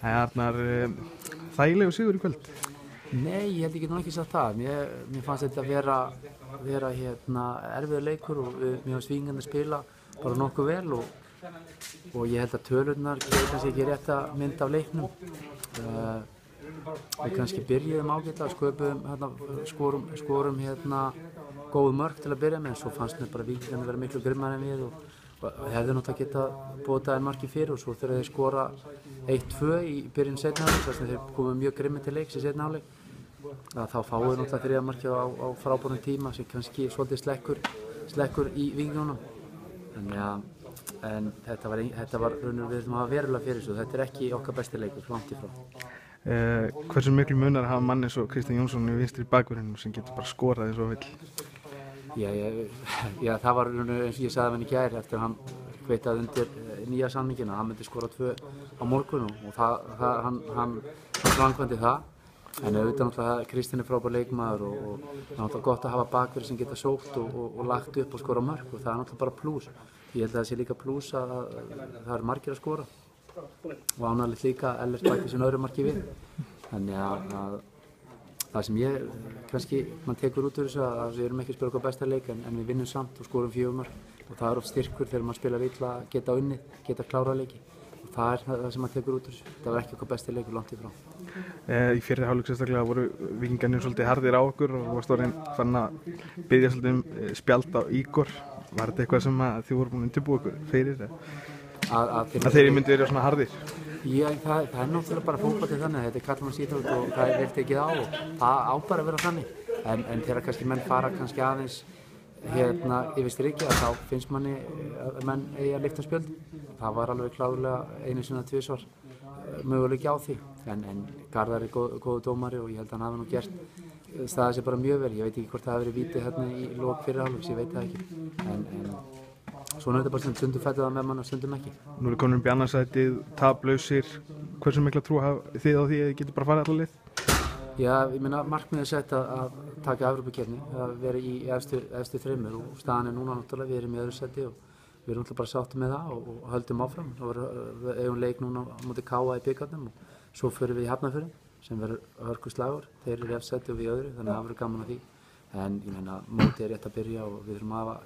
Arnar, þægilegu sigur í kvöld? Nei, ég held ég get nú ekki sagt það. Mér fannst þetta vera erfiður leikur og mér fannst Víkingarnir spila bara nokkuð vel og ég held að tölurnar gerir kannski ekki rétta mynd af leiknum. Við kannski byrjuðum ágætlega, sköpuðum, skorum góð mörk til að byrja með, en svo fannst mér bara Víkingarnir vera miklu grimmari en við og hefði náttúrulega getað botað en marki fyrir og svo þegar þeir skora 1-2 í byrjun seinni hálfleiks, þar sem þeir komu mjög grimmir til leiks í seinni hálfleik, þá fáum við náttúrulega þriðja markið á frábærum tíma sem kannski svolítið slekkur í Víkingunum. En þetta var raunur við þurfum að hafa verulega fyrir þessu. Þetta ekki okkar besti leikur, langt í frá. Hversu miklu munar hafa mann eins og Kristján Jónsson í vinstri bakvörðinum sem getur bara skorað eins og vill? Já, það var raunur eins og ég sagði hann í gær eftir að hann kveitaði undir nýja samningina að hann myndi skora 2 á morgun og hann framkvæmdi það. En auðvitað náttúrulega Kristján frábær leikmaður og náttúrulega gott að hafa bakverði sem geta sótt og lagt upp og skora mörk og það náttúrulega bara plús. Ég held að það sé líka plús að það margir að skora og ánægilegt líka að Ellert bætti sín öðru marki við. Þannig að það sem kannski mann tekur út úr þessu að við erum ekki að spila okkar besta leik en við vinnum samt og skorum 4 mörk og það oft styrkur þegar maður spilar illa að geta unnið, geta klárað leiki. Það það sem maður tekur út úr þessu. Það var ekki okkar besti leikur langt í frá. Í fyrri hálfleik sérstaklega voru Víkingarnir svolítið harðir á okkur og varst orðinn fann að biðja svolítið spjald á Ígor. Var þetta eitthvað sem þið voru búin að undirbúa ykkur fyrir? Að þeir myndu verið svona harðir? Já, það náttúrulega bara fótbolti þannig að þetta karlmannsíþrótt og það vel tekið á og það á bara að vera þannig. En þegar kannski menn fara kannski aðeins yfir strikið þá finnst manni að menn eigi að lyfta spjöld. Það var alveg klárlega einu sinni að tvisvar möguleiki á því. En Garðar góður dómari og ég held að hann hafi nú gert staðið sig bara mjög vel. Ég veit ekki hvort það hafi verið víti í lok fyrri hálfleiks, ég veit það ekki. En svona er þetta bara stundum fættu það með mann og stundum ekki. Nú er komin upp í annarsætið, taplausir. Hversu mikla trú hafið þið á því að þið getur bara farið alla leið? Já, ég meina markmiðið sett að taka Evrópukeppni, að vera í efstu þremur og staðan er núna náttúrulega, við erum í öðru sæti og við erum náttúrulega bara sáttum með það og höldum áfram. Við eigum leik núna á móti KA í bikarnum og svo förum við í Hafnarfjörðinn sem verður hörkuslagur, þeir eru í efstu sæti og við í öðru, þannig að það verður gaman að því. En ég meina mótið er rétt að byrja og við þurfum að hafa